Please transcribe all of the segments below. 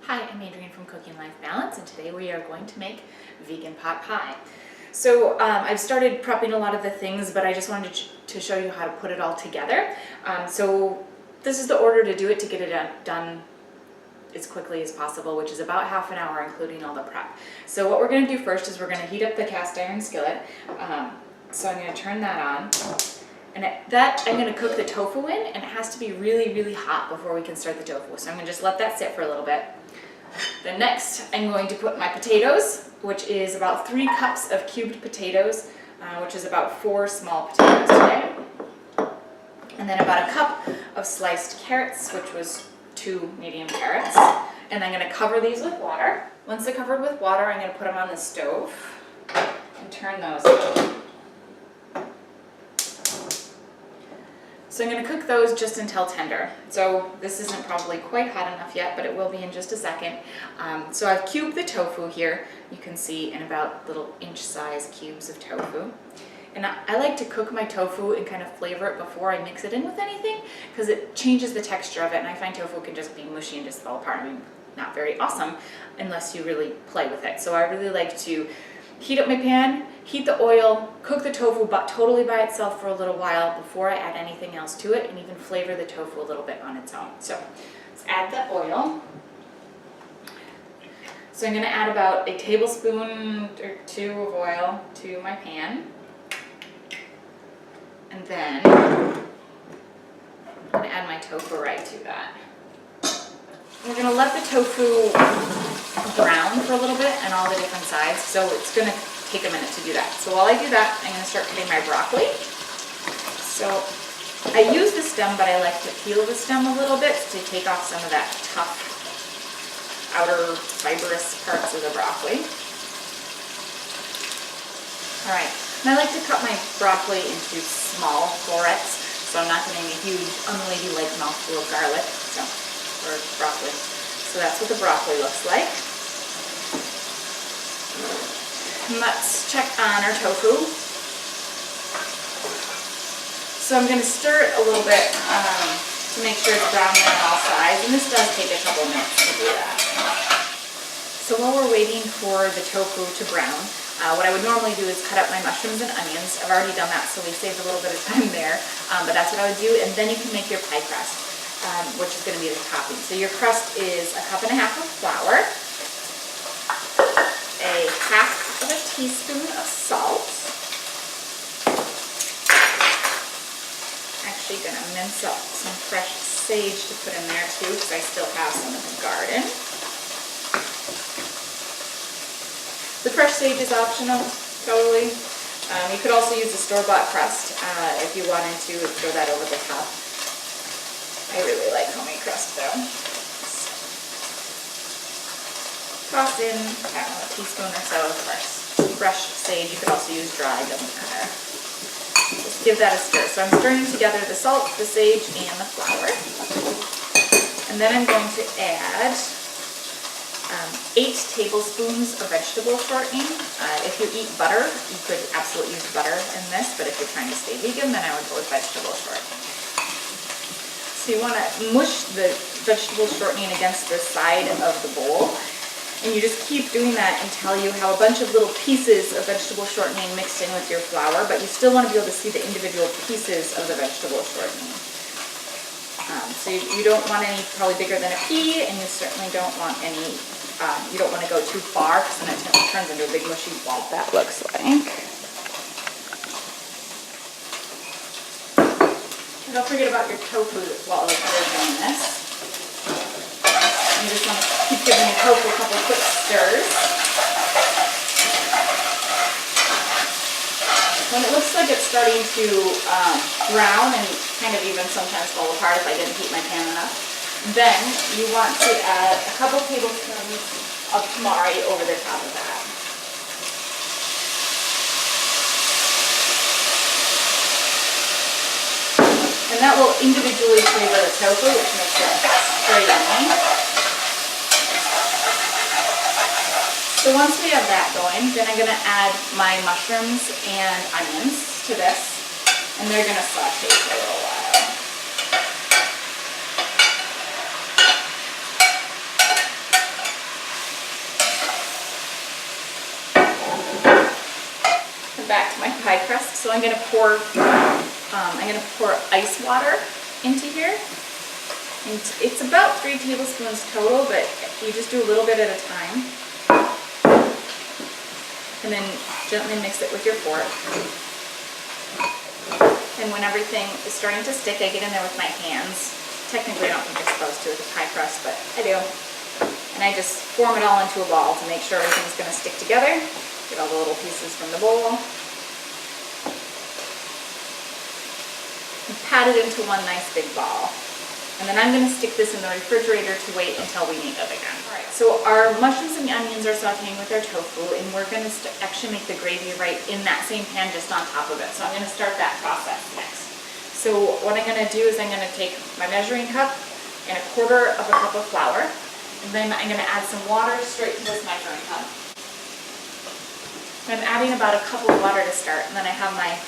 Hi, I'm Adrienne from Cooking Life Balance, and today we are going to make vegan pot pie. So I've started prepping a lot of the things, but I just wanted to show you how to put it all together. So this is the order to do it, to get it done as quickly as possible, which is about half an hour, including all the prep. So what we're going to do first is we're going to heat up the cast iron skillet. So I'm going to turn that on. And I'm going to cook the tofu in, and it has to be really, really hot before we can start the tofu. So I'm going to just let that sit for a little bit. Then next, I'm going to put my potatoes, which is about 3 cups of cubed potatoes, which is about 4 small potatoes today. And then about a cup of sliced carrots, which was 2 medium carrots. And I'm going to cover these with water. Once they're covered with water, I'm going to put them on the stove and turn those on. So I'm going to cook those just until tender. So this isn't probably quite hot enough yet, but it will be in just a second. So I've cubed the tofu here. You can see in about little inch-sized cubes of tofu. And I like to cook my tofu and kind of flavor it before I mix it in with anything, because it changes the texture of it, and I find tofu can just be mushy and just fall apart. I mean, not very awesome unless you really play with it. So I really like to heat up my pan, heat the oil, cook the tofu totally by itself for a little while before I add anything else to it, and even flavor the tofu a little bit on its own. So let's add the oil. So I'm going to add about a tablespoon or 2 of oil to my pan. And then I'm going to add my tofu right to that. We're going to let the tofu brown for a little bit on all the different sides, so it's going to take a minute to do that. So while I do that, I'm going to start cutting my broccoli. So I use the stem, but I like to peel the stem a little bit to take off some of that tough outer fibrous parts of the broccoli. All right, and I like to cut my broccoli into small florets, so I'm not getting a huge unladylike mouthful of garlic or broccoli. So that's what the broccoli looks like. And let's check on our tofu. So I'm going to stir it a little bit to make sure it's brown on all sides, and this does take a couple minutes to do that. So while we're waiting for the tofu to brown, what I would normally do is cut up my mushrooms and onions. I've already done that, so we saved a little bit of time there, but that's what I would do, and then you can make your pie crust, which is going to be the topping. So your crust is 1.5 cups of flour, a 1/2 teaspoon of salt. Actually going to mince up some fresh sage to put in there too, because I still have some in the garden. The fresh sage is optional, totally. You could also use a store-bought crust if you wanted to throw that over the top. I really like homemade crust though. Toss in, I don't know, a teaspoon or so of fresh sage. You could also use dry, doesn't matter. Just give that a stir. So I'm stirring together the salt, the sage, and the flour. And then I'm going to add 8 tablespoons of vegetable shortening. If you eat butter, you could absolutely use butter in this, but if you're trying to stay vegan, then I would go with vegetable shortening. So you want to mush the vegetable shortening against the side of the bowl, and you just keep doing that until you have a bunch of little pieces of vegetable shortening mixed in with your flour, but you still want to be able to see the individual pieces of the vegetable shortening. So you don't want any probably bigger than a pea, and you certainly don't want any, you don't want to go too far, because then it turns into a big mushy ball. That looks like. Don't forget about your tofu while you're doing this. You just want to keep giving your tofu a couple quick stirs. When it looks like it's starting to brown and kind of even sometimes fall apart if I didn't heat my pan enough, then you want to add a couple tablespoons of tamari over the top of that. And that will individually flavor the tofu, which makes it very yummy. So once we have that going, then I'm going to add my mushrooms and onions to this, and they're going to saute for a little while. back to my pie crust. So I'm gonna pour ice water into here. And it's about 3 tablespoons total, but you just do a little bit at a time. And then gently mix it with your fork. And when everything is starting to stick, I get in there with my hands. Technically, I don't think you're supposed to with a pie crust, but I do. And I just form it all into a ball to make sure everything's gonna stick together. Get all the little pieces from the bowl. And pat it into one nice big ball. And then I'm gonna stick this in the refrigerator to wait until we need it again. All right, so our mushrooms and onions are sauteing with our tofu, and we're gonna actually make the gravy right in that same pan just on top of it. So I'm gonna start that process next. So what I'm gonna do is I'm gonna take my measuring cup and 1/4 of a cup of flour, and then I'm gonna add some water straight to this measuring cup. I'm adding about a cup of water to start, and then I have my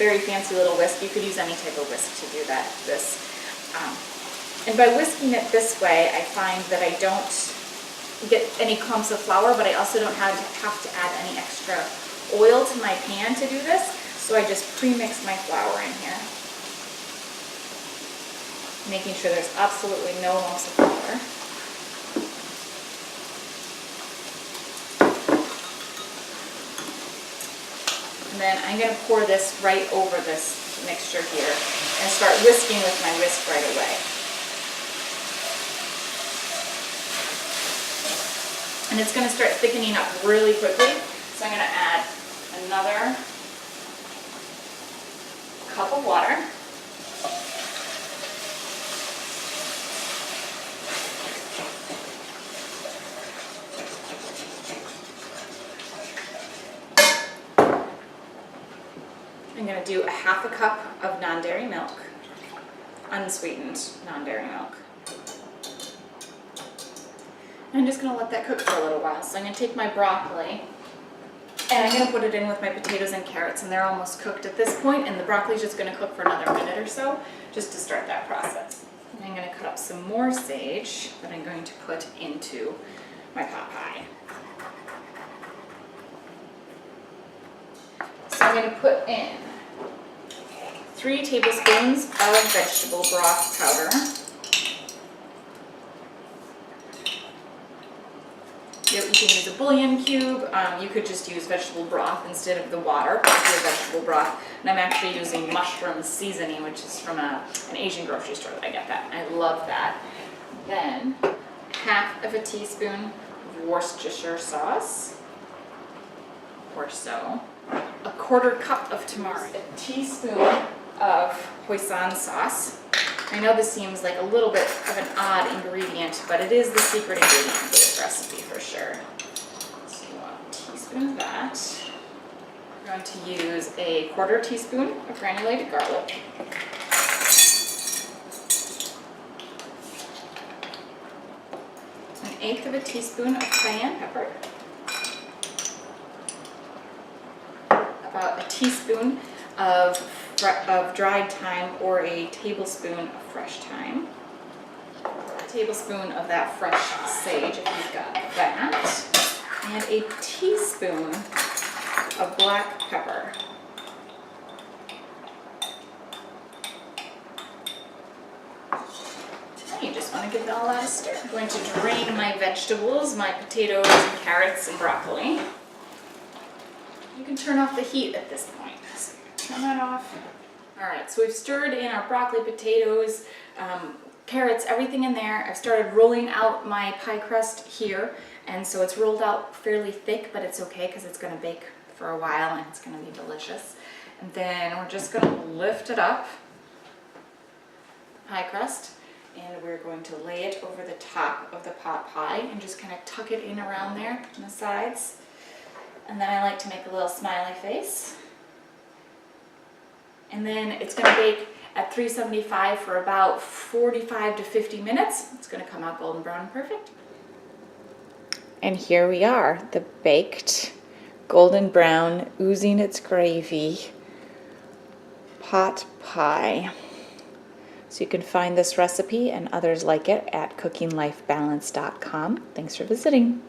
very fancy little whisk. You could use any type of whisk to do that. And by whisking it this way, I find that I don't get any clumps of flour, but I also don't have to add any extra oil to my pan to do this. So I just pre-mix my flour in here, making sure there's absolutely no lumps of flour. And then I'm going to pour this right over this mixture here and start whisking with my whisk right away. And it's going to start thickening up really quickly. So I'm going to add another cup of water. I'm going to do 1/2 cup of non-dairy milk, unsweetened non-dairy milk. I'm just going to let that cook for a little while. So I'm going to take my broccoli and I'm going to put it in with my potatoes and carrots, and they're almost cooked at this point, and the broccoli is just going to cook for another minute or so just to start that process. And I'm going to cut up some more sage that I'm going to put into my pot pie. So I'm going to put in 3 tablespoons of vegetable broth powder. You can use a bouillon cube. You could just use vegetable broth instead of the water for your vegetable broth. And I'm actually using mushroom seasoning, which is from an Asian grocery store that I get that. I love that. Then 1/2 teaspoon of Worcestershire sauce, or so. 1/4 cup of tamari. A teaspoon of hoisin sauce. I know this seems like a little bit of an odd ingredient, but it is the secret ingredient for this recipe for sure. So you want a teaspoon of that. I'm going to use a 1/4 teaspoon of granulated garlic. An 1/8 teaspoon of cayenne pepper. About a teaspoon of dried thyme, or a tablespoon of fresh thyme. A tablespoon of that fresh sage if you've got that. And a teaspoon of black pepper. And you just want to give all that a stir. I'm going to drain my vegetables, my potatoes and carrots and broccoli. You can turn off the heat at this point. So turn that off. All right, so we've stirred in our broccoli, potatoes, carrots, everything in there. I've started rolling out my pie crust here, and so it's rolled out fairly thick, but it's okay because it's going to bake for a while and it's going to be delicious. And then we're just going to lift it up, pie crust, and we're going to lay it over the top of the pot pie and just kind of tuck it in around there on the sides. And then I like to make a little smiley face. And then it's going to bake at 375 for about 45 to 50 minutes. It's going to come out golden brown and perfect. And here we are, the baked, golden brown, oozing its gravy pot pie. So you can find this recipe and others like it at cookinglifebalance.com. Thanks for visiting.